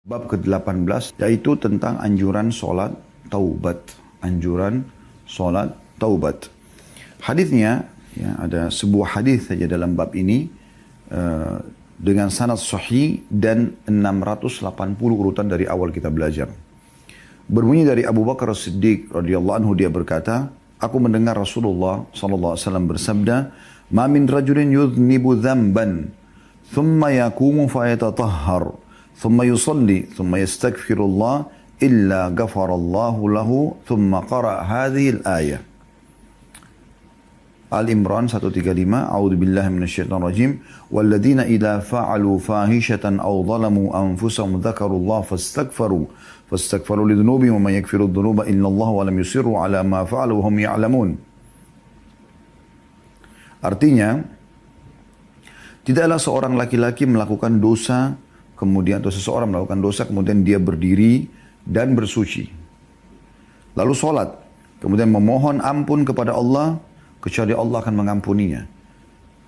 Bab ke-18 yaitu tentang anjuran sholat taubat. Anjuran sholat taubat. Hadisnya ya, ada sebuah hadis saja dalam bab ini dengan sanad sahih dan 680 urutan dari awal kita belajar. Berbunyi dari Abu Bakar As-Siddiq radhiyallahu anhu, dia berkata, aku mendengar Rasulullah sallallahu alaihi wasallam bersabda, "Ma min rajulin yudhnibu dhanban, thumma yaqumu fayatatahhar, thumma yusalli, thumma yastaghfirullah, illa ghafarallahu lahu, thumma qara hadhihi al-ayah." Al-Imran 135, A'udzubillahi minasyaitonir rajim, "Walladzina idza fa'alu fahishatan aw zalamu anfusahum dzakarullaha fastaghfaru lidzunubihim wa may yaghfiru dzunuba illallah wa lam yusirru 'ala ma fa'alu wa hum ya'lamun." Artinya, tidaklah seorang laki-laki melakukan dosa kemudian atau seseorang melakukan dosa kemudian dia berdiri dan bersuci. Lalu sholat, kemudian memohon ampun kepada Allah kecuali Allah akan mengampuninya.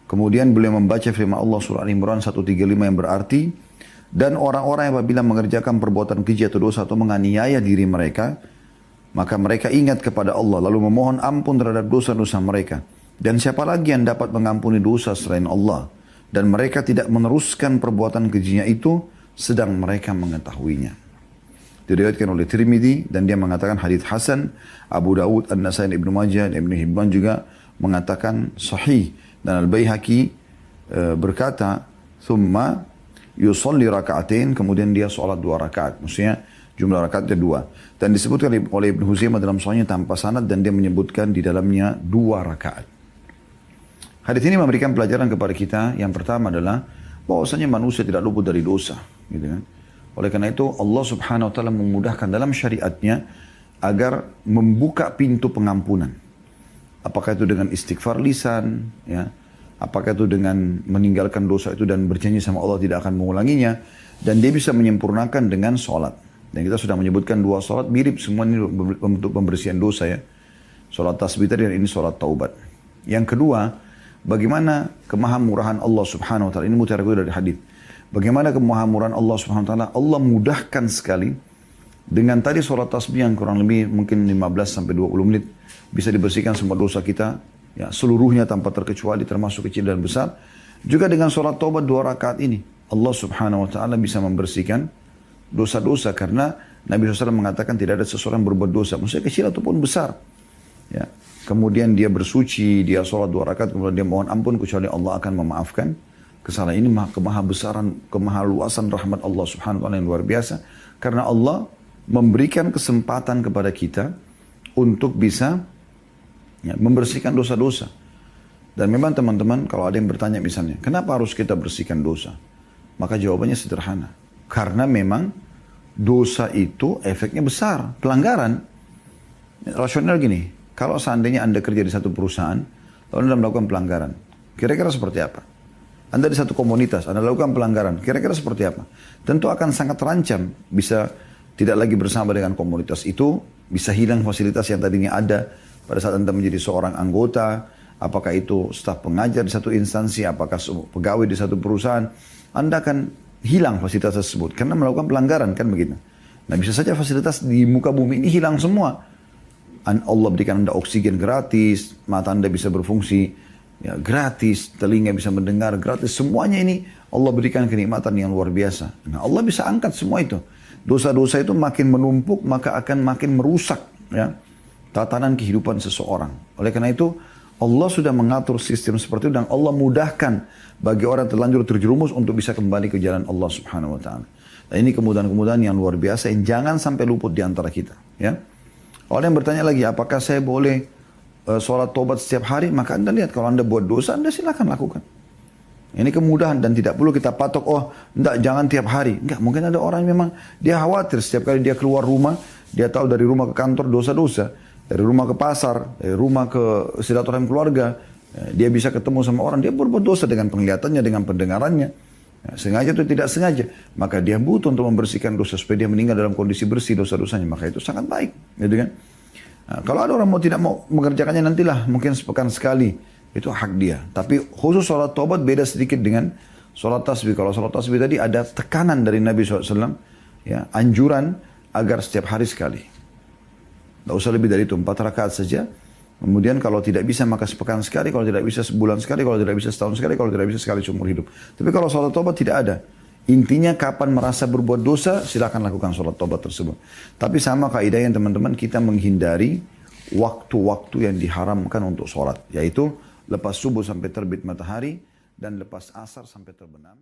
Kemudian beliau membaca firman Allah surah Al-Imran 135 yang berarti, dan orang-orang yang apabila mengerjakan perbuatan keji atau dosa atau menganiaya diri mereka, maka mereka ingat kepada Allah lalu memohon ampun terhadap dosa-dosa mereka. Dan siapa lagi yang dapat mengampuni dosa selain Allah? Dan mereka tidak meneruskan perbuatan kejinya itu sedang mereka mengetahuinya. Diriwayatkan oleh Tirmidzi dan dia mengatakan hadits hasan. Abu Daud, An-Nasai, Ibnu Majah, dan Ibnu Hibban juga mengatakan sahih. Dan Al-Baihaqi berkata, "Thumma yusalli raka'atain," kemudian dia sholat 2 rakaat. Maksudnya jumlah rakaatnya 2. Dan disebutkan oleh Ibnu Huzaimah dalam sahihnya tanpa sanad dan dia menyebutkan di dalamnya 2 rakaat. Hadis ini memberikan pelajaran kepada kita. Yang pertama adalah bahwasanya manusia tidak luput dari dosa, gitu kan. Oleh karena itu Allah Subhanahu wa taala memudahkan dalam syariatnya agar membuka pintu pengampunan. Apakah itu dengan istighfar lisan, ya, apakah itu dengan meninggalkan dosa itu dan berjanji sama Allah tidak akan mengulanginya, dan dia bisa menyempurnakan dengan sholat. Dan kita sudah menyebutkan 2 sholat mirip semua ini untuk pembersihan dosa, ya. Sholat tasbih tadi dan ini sholat taubat. Yang kedua, bagaimana kemahamurahan Allah Subhanahu wa taala, ini mutiara dari hadis. Bagaimana kemahamurahan Allah Subhanahu wa taala, Allah mudahkan sekali dengan tadi sholat tasbih yang kurang lebih mungkin 15 sampai 20 menit bisa dibersihkan semua dosa kita, ya, seluruhnya tanpa terkecuali termasuk kecil dan besar. Juga dengan sholat taubat 2 rakaat ini Allah Subhanahu wa taala bisa membersihkan dosa-dosa, karena Nabi SAW mengatakan tidak ada seseorang berbuat dosa, maksudnya kecil ataupun besar, ya, kemudian dia bersuci, dia sholat 2 rakaat, kemudian dia mohon ampun, kecuali Allah akan memaafkan kesalahan. Ini kemahabesaran, kemahaluasan rahmat Allah Subhanahu wa taala yang luar biasa, karena Allah memberikan kesempatan kepada kita untuk bisa, ya, membersihkan dosa-dosa. Dan memang teman-teman, kalau ada yang bertanya misalnya, kenapa harus kita bersihkan dosa? Maka jawabannya sederhana. Karena memang dosa itu efeknya besar, pelanggaran. Rasional gini, kalau seandainya Anda kerja di satu perusahaan, lalu Anda melakukan pelanggaran, kira-kira seperti apa? Anda di satu komunitas, Anda lakukan pelanggaran, kira-kira seperti apa? Tentu akan sangat terancam, bisa tidak lagi bersama dengan komunitas itu, bisa hilang fasilitas yang tadinya ada pada saat Anda menjadi seorang anggota, apakah itu staf pengajar di satu instansi, apakah pegawai di satu perusahaan, Anda akan hilang fasilitas tersebut karena melakukan pelanggaran, kan begitu. Nah, bisa saja fasilitas di muka bumi ini hilang semua. Allah berikan Anda oksigen gratis, mata Anda bisa berfungsi, ya, gratis, telinga bisa mendengar gratis, semuanya ini Allah berikan kenikmatan yang luar biasa. Nah, Allah bisa angkat semua itu. Dosa-dosa itu makin menumpuk maka akan makin merusak, ya, tatanan kehidupan seseorang. Oleh karena itu Allah sudah mengatur sistem seperti itu dan Allah mudahkan bagi orang terlanjur terjerumus untuk bisa kembali ke jalan Allah Subhanahu wa taala. Dan ini kemudahan-kemudahan yang luar biasa yang jangan sampai luput di antara kita, ya. Orang yang bertanya lagi, apakah saya boleh sholat taubat setiap hari? Maka Anda lihat, kalau Anda buat dosa, Anda silakan lakukan. Ini kemudahan dan tidak perlu kita patok, oh enggak, jangan tiap hari. Enggak, mungkin ada orang yang memang dia khawatir setiap kali dia keluar rumah, dia tahu dari rumah ke kantor dosa-dosa, dari rumah ke pasar, dari rumah ke silaturahim keluarga, dia bisa ketemu sama orang, dia berbuat dosa dengan penglihatannya, dengan pendengarannya, sengaja atau tidak sengaja, maka dia butuh untuk membersihkan dosa supaya dia meninggal dalam kondisi bersih dosa-dosanya, maka itu sangat baik, gitu kan? Nah, kalau ada orang tidak mau mengerjakannya, nantilah mungkin sepekan sekali, itu hak dia. Tapi khusus sholat taubat beda sedikit dengan sholat tasbih. Kalau sholat tasbih tadi ada tekanan dari Nabi SAW Ya, anjuran agar setiap hari sekali. Tidak usah lebih dari itu, 4 rakaat saja. Kemudian kalau tidak bisa maka sepekan sekali, kalau tidak bisa sebulan sekali, kalau tidak bisa setahun sekali, kalau tidak bisa sekali seumur hidup. Tapi kalau sholat tobat tidak ada. Intinya kapan merasa berbuat dosa, silakan lakukan sholat tobat tersebut. Tapi sama kaidahnya teman-teman, kita menghindari waktu-waktu yang diharamkan untuk sholat. Yaitu lepas subuh sampai terbit matahari dan lepas asar sampai terbenam.